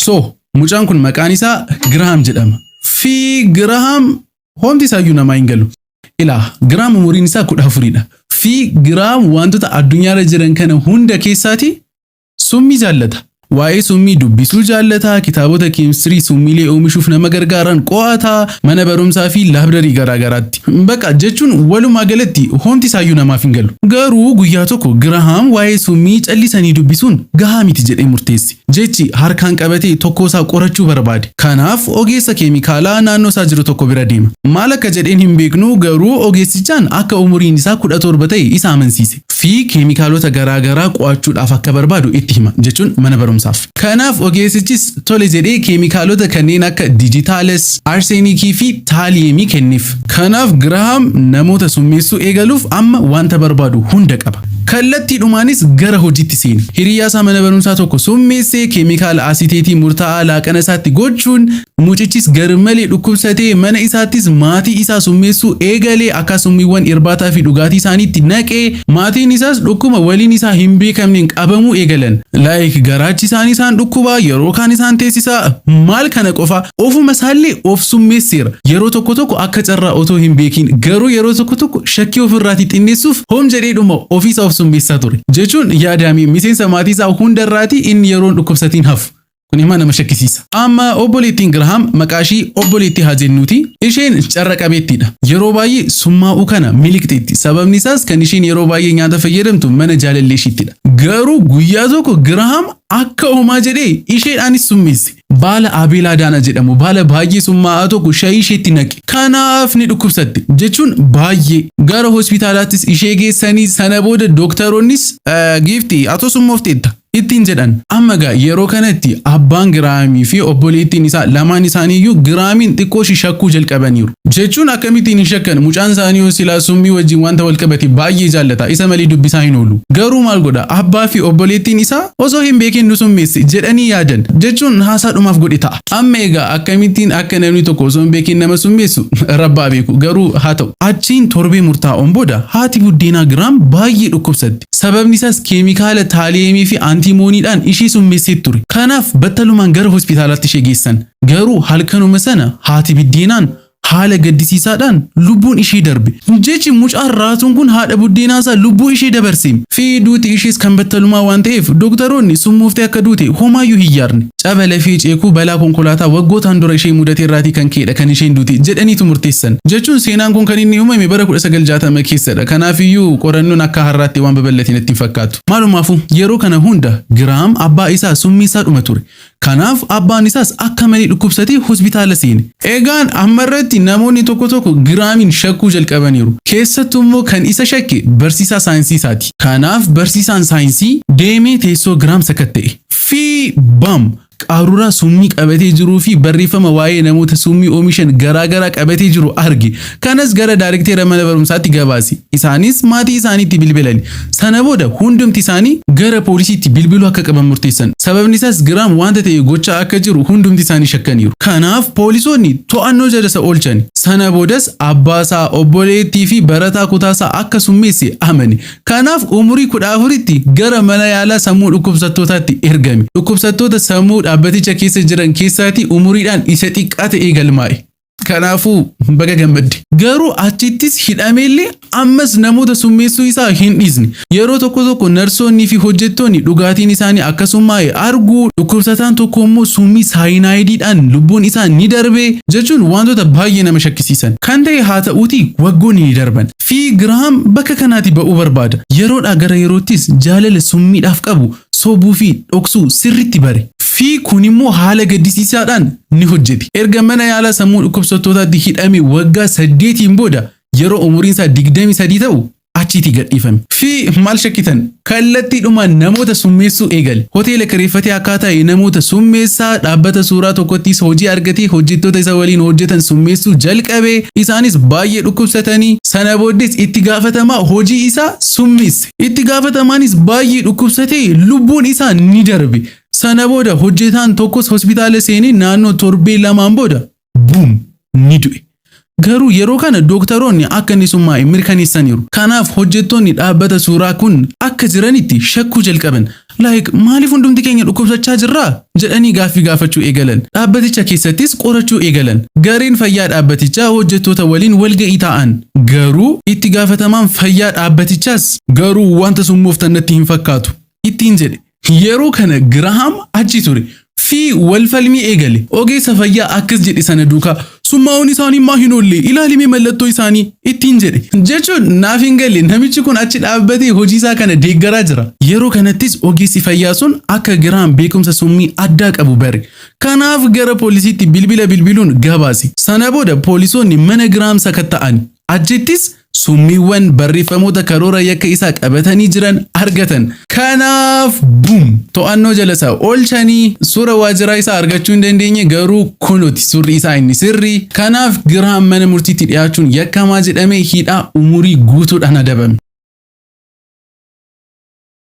So mucaan kun maqaan isaa Girahaam jedhama. Fi Girahaam homti isaayyuu namaa hin galu. Ilaa Girahaam umuriin isaa 14dha. Fi Girahaam wantoota addunyaarra jiran kana hunda keessaati summii jaallata. Waa'ee summii dubbisuu jaallata, kitaabota keemistirii summiilee oomishuuf nama gargaaran qo'ata, mana barumsaa fi laabireerii garaagaraatti. Bakka jechuun walumaa galatti homti isaayyuu namaaf hin galu. Garuu guyyaa tokko Girahaam waa'ee summii callisanii dubbisuun gahaa miti jedhee murteesse. Jechi harkaan qabatee tokko isaa qorachuu barbaade. Kanaaf ogeessa keemikaalaa naannoo isaa jiru tokko bira deema. Maal akka jedheen hin beeknu garuu ogeessichaan akka umuriin isaa 17 ta'e isa amansiise. Fi keemikaalota garaagaraa qo'achuudhaaf akka barbaadu itti hima. Jechuun mana barumsaa. Kanaaf ogeessichis tole jedhee keemikaalota kanneen akka dijitaales, arsenikii fi taaliyemii kenneef. Kanaaf Girahaam namoota summeessuu eegaluuf amma wanta barbaadu hunda qaba. Kallattiidhumaanis gara hojiitti seene. Hiriyaa isaa mana barumsaa tokko summeessee keemikaala asiteetii murtaa'aa laaqana isaatti gochuun mucichis garmalee dhukkubsatee mana isaattis maatii isaa summeessuu eegalee akka summiiwwan irbaataa fi dhugaatii isaaniitti naqee maatiin isaas dhukkuma waliin isaa hin beekamneen qabamuu eegalan. Garaachi isaanii isaan dhukkubaa yeroo kaan isaan teessisaa maal kana qofa ofuma isaallee of summeesseera. Yeroo tokko akka carraa otoo hin beekin garuu yeroo tokko shakkii ofirraatii xinneessuuf hom jedheedhuma ofiisa of summeessaa ture. Jechuun yaadamee miseensa maatii isaa hundarraatii inni yeroon dhukkubsatiin hafu. Kun ima nama shakkisiisa. Amma obboleettiin Girahaam maqaashii obboleettii haa jennuuti. Isheen carra qabeettiidha. Yeroo baay'ee summaa'uu kana miliqxeetti. Sababni isaas kan isheen yeroo baay'ee nyaata fayyadamtu mana jaalallee ishiittidha. Garuu guyyaa tokko Girahaam akka homaa jedhee isheedhaanis summeesse. Baala Abeelaadaana jedhamu baala baay'ee summaa'aa tokko shaayii isheetti naqe. Kanaaf ni dhukkubsatte. Jechuun baay'ee gara hospitaalaattis ishee geessanii sana booda dooktaroonnis giiftii atoo summoofteetta ittiin jedhan. Amma gaa yeroo kanatti abbaan Girahaamii fi obboleettiin isaa lamaan isaaniiyyuu Girahaamiin xiqqoo shakkuu jalqabaniiru. Jechuun akkamittiin hin shakkan mucaan isaanii silaa summii wajjin wanta wal qabate baay'ee jaallata isa malee dubbisaa hin oolu. Garuu maal godha abbaa fi obboleettiin isaa osoo hin beekin nu summeesse jedhanii yaadan. Jechuun haasaadhumaaf godhe ta'a. Amma egaa akkamittiin akka namni tokko osoo hin beekin nama summeessu rabbaa beeku. Garuu haa ta'u achiin torbee murtaa'oon booda haati buddeenaa Girahaam baay'ee dhukkubsatte. Sababni isaas keemikaala taaliyemii fi antiimooniidhaan ishii summeessee ture. Kanaaf battalumaan gara hospitaalaatti ishee geessan. Garuu halkanuma sana haati buddeenaan haala gaddisiisaadhaan lubbuun ishee darbe. Jechi mucaan raatuun kun haadha buddeenaasaa lubbuu ishee dabarse. Fi duuti ishees kan battalumaa waan ta'eef dooktaroonni summooftee akka duute homaayyuu hin yaadne. Caba lafee ceekuu balaa konkolaataa waggootaan dura ishee mudate irraatii kan ka'edha kan isheen duute jedhaniitu murteessan. Jechuun seenaan kun kan inni uumame bara 1960 keessadha. Kanaafiyyuu qorannoon akka har'aatti waan babal'ateen itti fakkaatu. Maalumaafuu yeroo kana hunda Girahaam abbaa isaa summii isaa dhuma ture. Kanaaf abbaan isaas akka malee dhukkubsatee hospitaala seene. Egaan ammarratti namoonni tokko Girahaamiin shakkuu jalqabaniiru. Keessattuu immoo kan isa shakke barsiisaa saayinsii isaati. Kanaaf barsiisaan saayinsii deemee teessoo Girahaam sakatta'e. Fi bam! Qaruuraa summii qabatee jiruu fi barreeffama waa'ee namoota summii oomishan garaagaraa qabatee jiru arge. Kanas gara daayirekteera mana barumsaatti gabaase. Isaanis maatii isaaniitti bilbilani. Sana booda hundumti isaanii gara poolisiitti bilbiluu akka qaban murteessan. Sababni isaas Girahaam wanta ta'e gochaa akka jiru hundumti isaanii shakkaniiru. Kanaaf poolisoonni to'annoo jala isa oolchani. Sana boodas abbaasaa, obboleettii fi barataa kutaasaa akka summeesse amane. Kanaaf umurii 14tti gara mana yaalaa sammuu dhukkubsattootaatti ergame. Dhukkubsattoota sammuu dhaabbaticha keessa jiran keessaati umuriidhaan isa xiqqaa ta'ee galmaa'e. Kanaafuu baga gammadde. Garuu achittis hidhameellee ammas namoota summeessuu isaa hin dhiisne. Yeroo tokko narsoonnii fi hojjettoonni dhugaatiin isaanii akkasumaa'e arguu dhukkubsataan tokko immoo summii saayinaayidiidhaan lubbuun isaa ni darbe jechuun wantoota baay'ee nama shakkisiisan. Kan ta'e haa ta'uuti waggoonni ni darban. Fi Girahaam bakka kanaatti ba'uu barbaada. Yeroodhaa gara yeroottis jaalala summiidhaaf qabu sobuu fi dhoksuu sirriitti bare. Fi kun immoo haala gaddisiisaadhaan ni hojjete. Erga mana yaalaa sammuu dhukkubsattootaatti hidhame waggaa 8 booda yeroo umuriin isaa 23 ta'u achitti gadhiifame. Fi maal shakkitan kallattiidhumaan namoota summeessuu eegale. Hoteela kireeffatee akkaataa namoota summeessaa dhaabbata suuraa tokkottis hojii argatee hojjettoota isa waliin hojjetan summeessuu jalqabe. Isaanis baay'ee dhukkubsatanii sana booddees itti gaafatamaa hojii isaa summeesse. Itti gaafatamaanis baay'ee dhukkubsatee lubbuun isaa ni darbe. Sana booda hojjetaan tokkos hospitaala seenee naannoo torbee lamaan booda buum ni du'e. Garuu yeroo kana dooktaroonni akka inni summaa'e mirkaneessaniiru. Kanaaf hojjettoonni dhaabbata suuraa kun akka jiranitti shakkuu jalqaban. maaliif hundumti keenya dhukkubsachaa jirra jedhanii gaaffii gaafachuu eegalan. Dhaabbaticha keessattis qorachuu eegalan. Gareen fayyaa dhaabbatichaa hojjettoota waliin walga'ii taa'an. Garuu itti gaafatamaan fayyaa dhaabbatichaas garuu wanta summooftan natti hin fakkaatu ittiin jedhe. Yeroo kana Girahaam achi ture. Fi walfalmii eegale. Ogeessa fayyaa akkas jedhe sana duukaa summaa'uun isaanii maa hin oolle ilaalimee mallattoo isaanii ittiin jedhe. Jechuun naaf hin galle namichi kun achi dhaabbatee hojii isaa kana deeggaraa jira. Yeroo kanattis ogeessi fayyaa sun akka Girahaam beekumsa summii addaa qabu bare. Kanaaf gara poolisiitti bilbiluun gabaase. Sana booda poolisoonni mana Girahaam sakatta'an. Achittis summiiwwan barreeffamoota karoora yakka isaa qabatanii jiran argatan. Kanaaf buum to'annoo jala isaa oolchanii suura waajiraa isaa argachuu hin dandeenye garuu kunuuti suurri isaa inni sirrii. Kanaaf Girahaam mana murtiitti dhiyaachuun yakkamaa jedhamee hidhaa umurii guutuudhaan adabame.